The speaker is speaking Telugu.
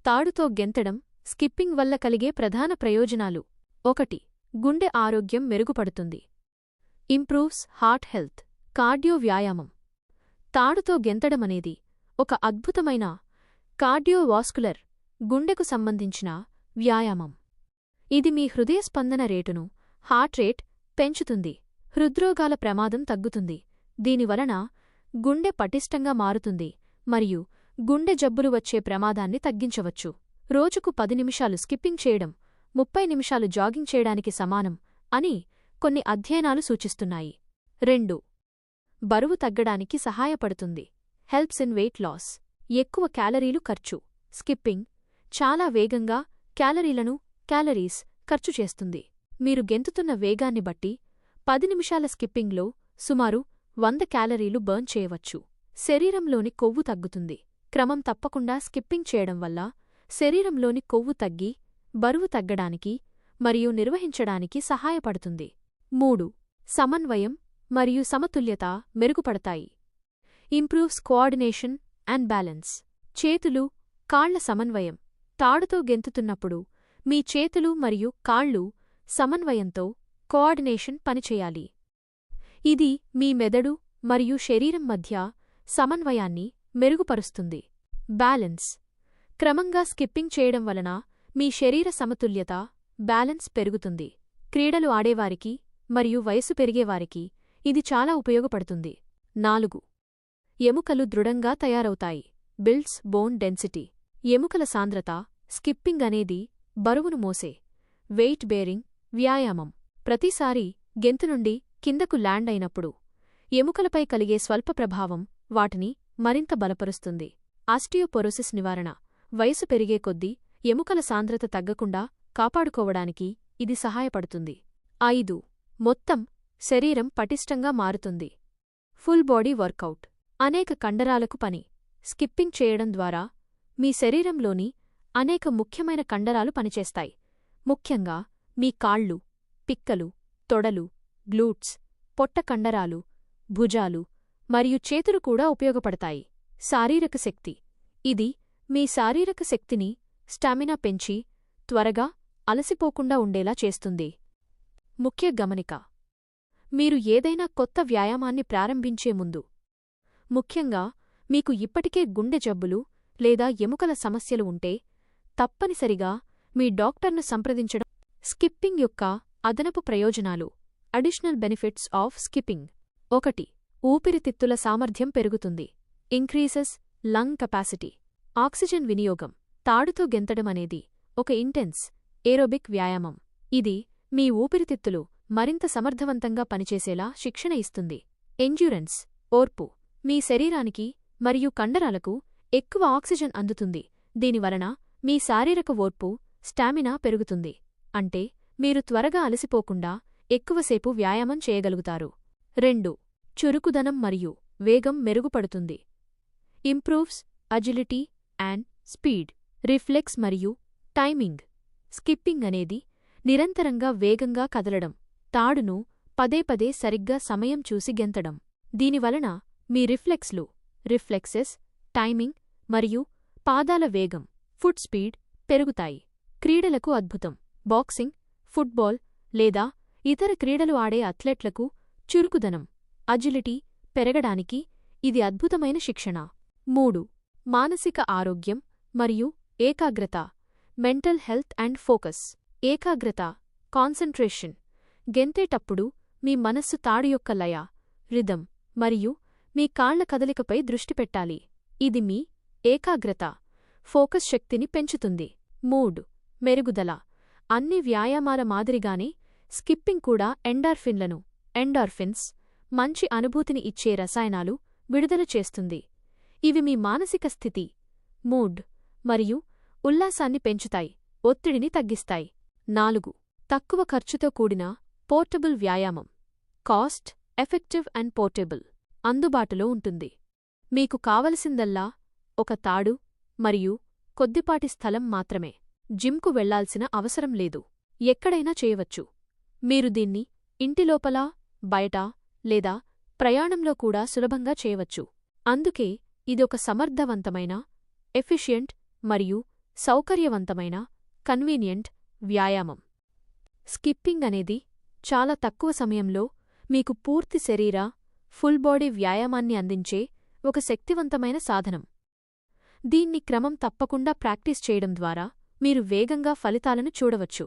తాడుతో గెంతడం స్కిప్పింగ్ వల్ల కలిగే ప్రధాన ప్రయోజనాలు: 1. గుండె ఆరోగ్యం మెరుగుపడుతుంది. Improves heart health. కార్డియో వ్యాయామం. తాడుతో గెంతడమనేది ఒక అద్భుతమైన కార్డియోవాస్కులర్, గుండెకు సంబంధించిన వ్యాయామం. ఇది మీ హృదయ స్పందన రేటును, హార్ట్ రేట్ పెంచుతుంది, హృద్రోగాల ప్రమాదం తగ్గుతుంది. దీనివలన గుండె పటిష్టంగా మారుతుంది మరియు గుండె జబ్బులు వచ్చే ప్రమాదాన్ని తగ్గించవచ్చు. రోజుకు 10 నిమిషాలు స్కిప్పింగ్ చేయడం 30 నిమిషాలు జాగింగ్ చేయడానికి సమానం అని కొన్ని అధ్యయనాలు సూచిస్తున్నాయి. 2. బరువు తగ్గడానికి సహాయపడుతుంది. Helps in weight loss. ఎక్కువ క్యాలరీలు ఖర్చు. స్కిప్పింగ్ చాలా వేగంగా క్యాలరీస్ ఖర్చు చేస్తుంది. మీరు గెంతుతున్న వేగాన్ని బట్టి 10 నిమిషాల స్కిప్పింగ్లో సుమారు 100 క్యాలరీలు బర్న్ చేయవచ్చు. శరీరంలోని కొవ్వు తగ్గుతుంది. క్రమం తప్పకుండా స్కిప్పింగ్ చేయడం వల్ల శరీరంలోని కొవ్వు తగ్గి బరువు తగ్గడానికి మరియు నిర్వహించడానికి సహాయపడుతుంది. 3. సమన్వయం మరియు సమతుల్యత మెరుగుపడతాయి. Improves coordination and balance. చేతులు, కాళ్ల సమన్వయం. తాడుతో గెంతుతున్నప్పుడు మీ చేతులు మరియు కాళ్ళు సమన్వయంతో కోఆర్డినేషన్ పనిచేయాలి. ఇది మీ మెదడు మరియు శరీరం మధ్య సమన్వయాన్ని మెరుగుపరుస్తుంది. బ్యాలెన్స్. క్రమంగా స్కిప్పింగ్ చేయడం వలన మీ శరీర సమతుల్యత, బ్యాలెన్స్ పెరుగుతుంది. క్రీడలు ఆడేవారికి మరియు వయసు పెరిగేవారికి ఇది చాలా ఉపయోగపడుతుంది. 4. ఎముకలు దృఢంగా తయారవుతాయి. Builds bone density. ఎముకల సాంద్రత. స్కిప్పింగ్ అనేది బరువును మోసే, వెయిట్ బేరింగ్ వ్యాయామం. ప్రతిసారీ గెంతు నుండి కిందకు ల్యాండ్ అయినప్పుడు ఎముకలపై కలిగే స్వల్ప ప్రభావం వాటిని మరింత బలపరుస్తుంది. ఆస్టియోపోరోసిస్ నివారణ. వయసు పెరిగే కొద్దీ ఎముకల సాంద్రత తగ్గకుండా కాపాడుకోవడానికి ఇది సహాయపడుతుంది. 5. మొత్తం శరీరం పటిష్టంగా మారుతుంది. Full body work out. అనేక కండరాలకు పని. స్కిప్పింగ్ చేయడం ద్వారా మీ శరీరంలోని అనేక ముఖ్యమైన కండరాలు పనిచేస్తాయి. ముఖ్యంగా మీ కాళ్ళు, పిక్కలు, తొడలు, గ్లూట్స్, పొట్ట కండరాలు, భుజాలు మరియు చేతులు కూడా ఉపయోగపడతాయి. శారీరక శక్తి. ఇది మీ శారీరక శక్తిని, స్టామినా పెంచి త్వరగా అలసిపోకుండా ఉండేలా చేస్తుంది. ముఖ్య గమనిక: మీరు ఏదైనా కొత్త వ్యాయామాన్ని ప్రారంభించే ముందు, ముఖ్యంగా మీకు ఇప్పటికే గుండె జబ్బులు లేదా ఎముకల సమస్యలు ఉంటే, తప్పనిసరిగా మీ డాక్టర్ను సంప్రదించడం. స్కిప్పింగ్ యొక్క అదనపు ప్రయోజనాలు. Additional benefits of skipping. 1. ఊపిరితిత్తుల సామర్థ్యం పెరుగుతుంది. Increases lung capacity. ఆక్సిజన్ వినియోగం. తాడుతో గెంతడమనేది ఒక ఇంటెన్స్ ఏరోబిక్ వ్యాయామం. ఇది మీ ఊపిరితిత్తులు మరింత సమర్థవంతంగా పనిచేసేలా శిక్షణ ఇస్తుంది. ఎండ్యూరెన్స్. ఓర్పు. మీ శరీరానికి మరియు కండరాలకు ఎక్కువ ఆక్సిజన్ అందుతుంది. దీనివలన మీ శారీరక ఓర్పు, స్టామినా పెరుగుతుంది. అంటే మీరు త్వరగా అలసిపోకుండా ఎక్కువసేపు వ్యాయామం చేయగలుగుతారు. 2. చురుకుదనం మరియు వేగం మెరుగుపడుతుంది. Improves agility and speed. Reflex మరియు టైమింగ్. స్కిప్పింగ్ అనేది నిరంతరంగా వేగంగా కదలడం, తాడును పదేపదే సరిగ్గా సమయం చూసి గెంతడం. దీనివలన మీ రిఫ్లెక్సెస్, టైమింగ్ మరియు పాదాల వేగం, ఫుట్ స్పీడ్ పెరుగుతాయి. క్రీడలకు అద్భుతం. బాక్సింగ్, ఫుట్బాల్ లేదా ఇతర క్రీడలు ఆడే అథ్లెట్లకు చురుకుదనం, అజిలిటీ పెరగడానికి ఇది అద్భుతమైన శిక్షణ. 3. మానసిక ఆరోగ్యం మరియు ఏకాగ్రత. Mental health and focus. ఏకాగ్రత, కాన్సంట్రేషన్. గెంతేటప్పుడు మీ మనస్సు తాడు యొక్క లయ, రిథమ్ మరియు మీ కాళ్ల కదలికపై దృష్టి పెట్టాలి. ఇది మీ ఏకాగ్రత, ఫోకస్ శక్తిని పెంచుతుంది. 3. మెరుగుదల. అన్ని వ్యాయామాల మాదిరిగానే స్కిప్పింగ్ కూడా ఎండార్ఫిన్స్ మంచి అనుభూతిని ఇచ్చే రసాయనాలు విడుదల చేస్తుంది. ఇవి మీ మానసిక స్థితి, మూడ్ మరియు ఉల్లాసాన్ని పెంచుతాయి, ఒత్తిడిని తగ్గిస్తాయి. 4. తక్కువ ఖర్చుతో కూడిన పోర్టబుల్ వ్యాయామం. Cost effective and portable. అందుబాటులో ఉంటుంది. మీకు కావలసిందల్లా ఒక తాడు మరియు కొద్దిపాటి స్థలం మాత్రమే. జిమ్కు వెళ్లాల్సిన అవసరం లేదు. ఎక్కడైనా చేయవచ్చు. మీరు దీన్ని ఇంటిలోపల, బయట లేదా ప్రయాణంలో కూడా సులభంగా చేయవచ్చు. అందుకే ఇదొక సమర్థవంతమైన, ఎఫిషియంట్ మరియు సౌకర్యవంతమైన కన్వీనియంట్ వ్యాయామం. స్కిప్పింగ్ అనేది చాలా తక్కువ సమయంలో మీకు పూర్తి శరీర ఫుల్ బాడీ వ్యాయామాన్ని అందించే ఒక శక్తివంతమైన సాధనం. దీన్ని క్రమం తప్పకుండా ప్రాక్టీస్ చేయడం ద్వారా మీరు వేగంగా ఫలితాలను చూడవచ్చు.